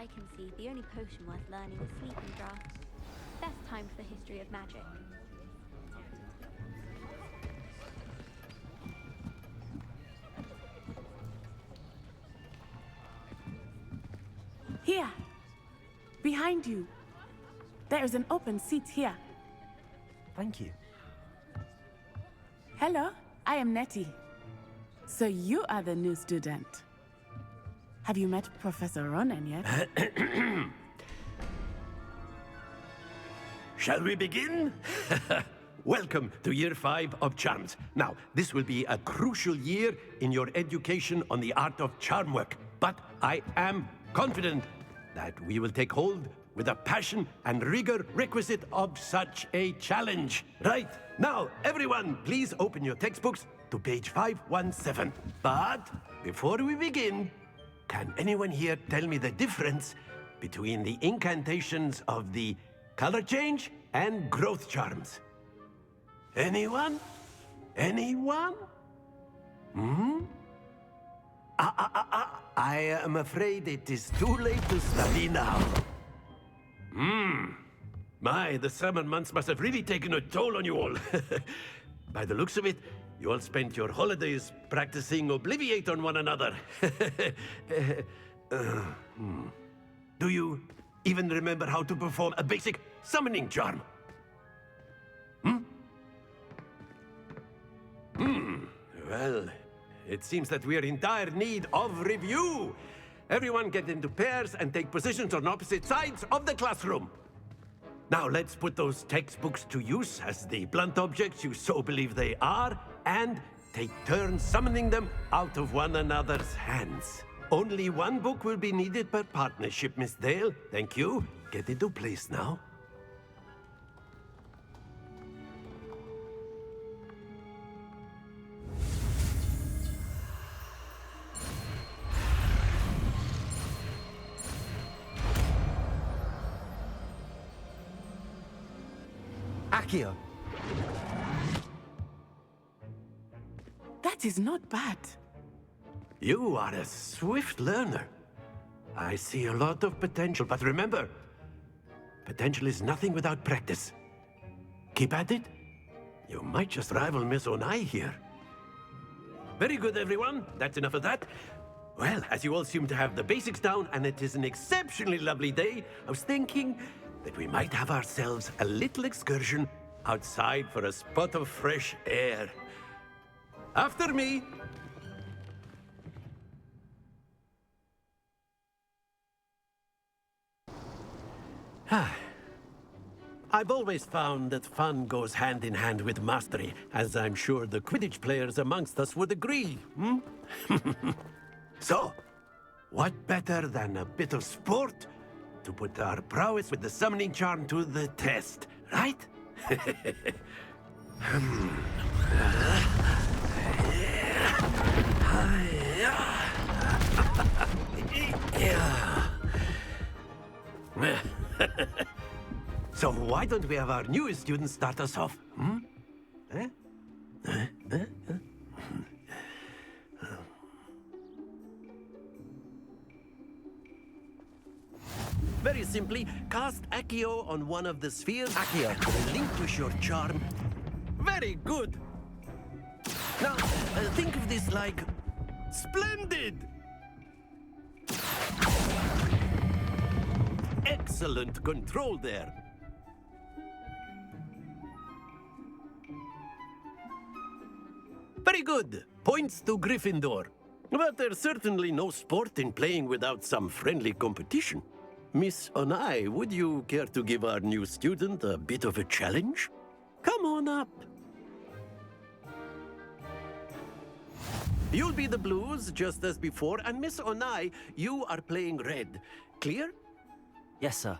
I can see, the only potion worth learning is sleeping draught. Best time for the history of magic. Here! Behind you! There is an open seat here. Thank you. Hello, I am Nettie. So you are the new student. Have you met Professor Ronan yet? Shall we begin? Welcome to Year 5 of Charms. Now, this will be a crucial year in your education on the art of charm work. But I am confident that we will take hold with the passion and rigor requisite of such a challenge. Right, now, everyone, please open your textbooks to page 517. But before we begin, can anyone here tell me the difference between the incantations of the color change and growth charms? Anyone? Anyone? I am afraid it is too late to study now. My, the summer months must have really taken a toll on you all. By the looks of it, you all spent your holidays practicing Obliviate on one another. Do you even remember how to perform a basic summoning charm? Well, it seems that we are in dire need of review. Everyone get into pairs and take positions on opposite sides of the classroom. Now let's put those textbooks to use as the blunt objects you so believe they are, and take turns summoning them out of one another's hands. Only one book will be needed per partnership, Miss Dale. Thank you. Get into place now. Accio. That is not bad. You are a swift learner. I see a lot of potential, but remember, potential is nothing without practice. Keep at it. You might just rival Miss Onai here. Very good, everyone. That's enough of that. Well, as you all seem to have the basics down, and it is an exceptionally lovely day, I was thinking that we might have ourselves a little excursion outside for a spot of fresh air. After me. I've always found that fun goes hand in hand with mastery, as I'm sure the Quidditch players amongst us would agree, So, what better than a bit of sport to put our prowess with the summoning charm to the test, right? So why don't we have our newest student start us off? Very simply, cast Accio on one of the spheres. Accio. Relinquish your charm. Very good. Now, think of this like splendid. Excellent control there. Very good. Points to Gryffindor. But there's certainly no sport in playing without some friendly competition. Miss Onai, would you care to give our new student a bit of a challenge? Come on up. You'll be the blues, just as before, and Miss Onai, you are playing red. Clear? Yes, sir.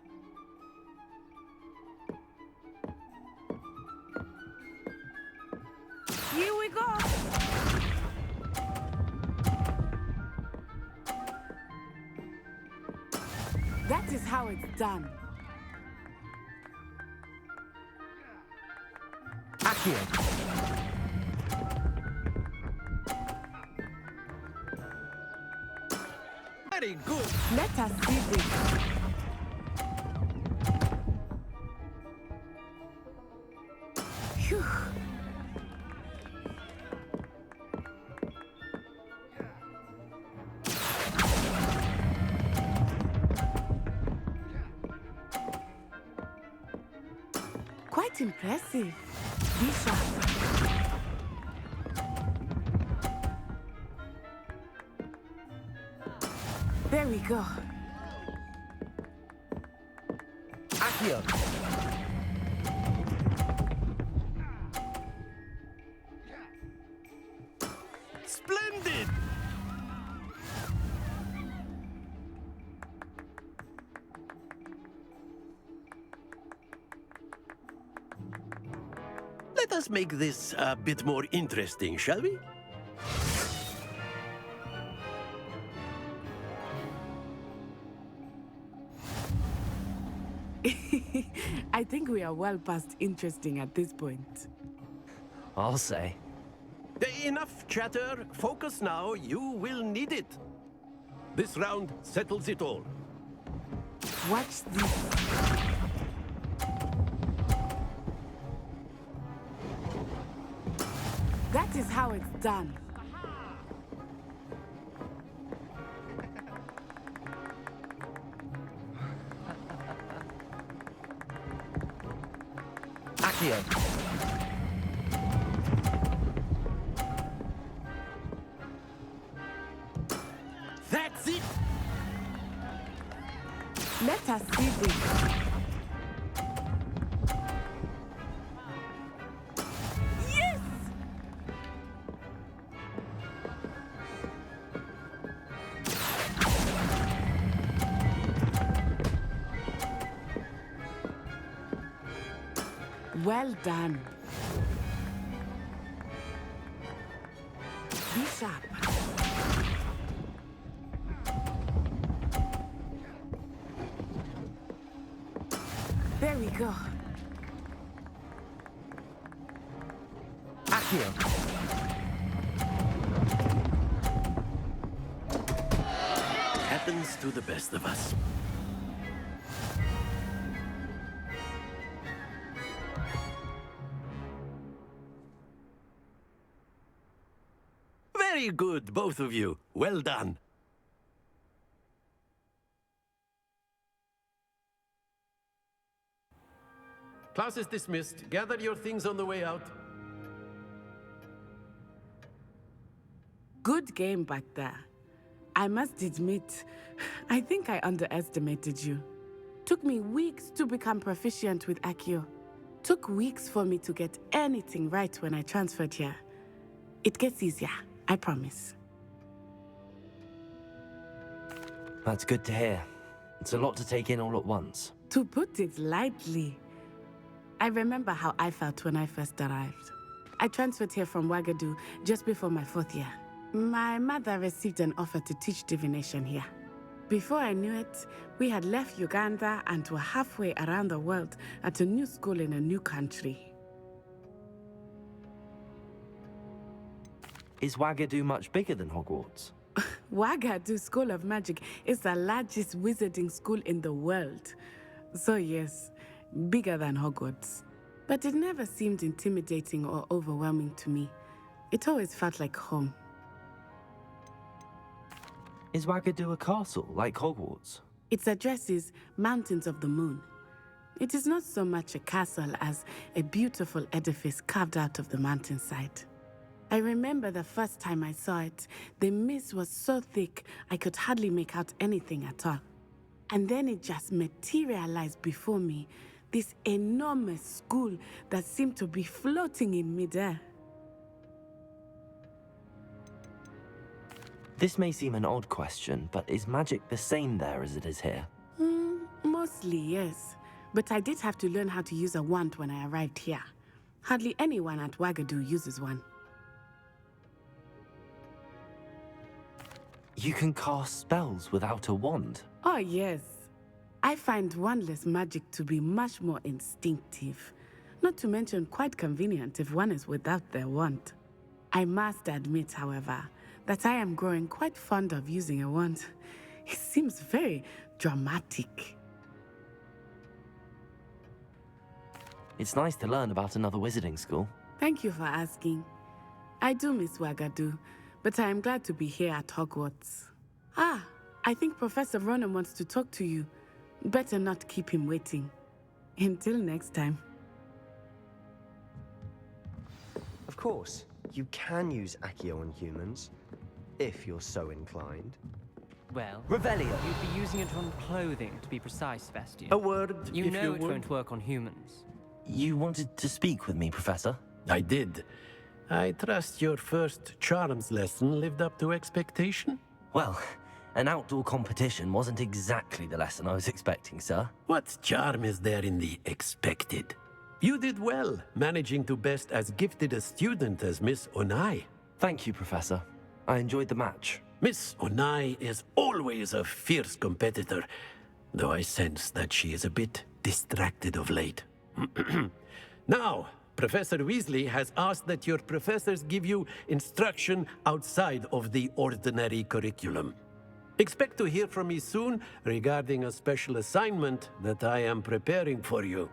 Here we go! That is how it's done. Accio. Very good. Let us see this. Phew. Quite impressive. Be sharp. There we go. Accio. Splendid. Let us make this a bit more interesting, shall we? I think we are well past interesting at this point. I'll say. Enough chatter. Focus now. You will need it. This round settles it all. Watch this. That is how it's done. Accio. That's it. Let us see this. Yes! Well done. Be sharp. There we go. Accio. Happens to the best of us. Very good, both of you. Well done. Class is dismissed. Gather your things on the way out. Good game back there. I must admit, I think I underestimated you. Took me weeks to become proficient with Accio. Took weeks for me to get anything right when I transferred here. It gets easier, I promise. That's good to hear. It's a lot to take in all at once. To put it lightly, I remember how I felt when I first arrived. I transferred here from Wagadu just before my 4th year. My mother received an offer to teach divination here. Before I knew it, we had left Uganda and were halfway around the world at a new school in a new country. Is Wagadu much bigger than Hogwarts? Wagadu School of Magic is the largest wizarding school in the world. So yes, bigger than Hogwarts. But it never seemed intimidating or overwhelming to me. It always felt like home. Is Wagadu a castle, like Hogwarts? Its address is Mountains of the Moon. It is not so much a castle as a beautiful edifice carved out of the mountainside. I remember the first time I saw it, the mist was so thick I could hardly make out anything at all. And then it just materialized before me, this enormous school that seemed to be floating in midair. This may seem an odd question, but is magic the same there as it is here? Mostly, yes. But I did have to learn how to use a wand when I arrived here. Hardly anyone at Wagadu uses one. You can cast spells without a wand? Oh, yes. I find wandless magic to be much more instinctive. Not to mention quite convenient if one is without their wand. I must admit, however, that I am growing quite fond of using a wand. He seems very dramatic. It's nice to learn about another wizarding school. Thank you for asking. I do miss Wagadu, but I am glad to be here at Hogwarts. Ah, I think Professor Ronan wants to talk to you. Better not keep him waiting. Until next time. Of course, you can use Accio on humans, if you're so inclined. Well, Revelio! you'd be using it on clothing, to be precise, Sebastian. A word, You if know you it would. won't work on humans. You wanted to speak with me, Professor? I did. I trust your first charms lesson lived up to expectation? Well, an outdoor competition wasn't exactly the lesson I was expecting, sir. What charm is there in the expected? You did well, managing to best as gifted a student as Miss Onai. Thank you, Professor. I enjoyed the match. Miss Onai is always a fierce competitor, though I sense that she is a bit distracted of late. Now, Professor Weasley has asked that your professors give you instruction outside of the ordinary curriculum. Expect to hear from me soon regarding a special assignment that I am preparing for you.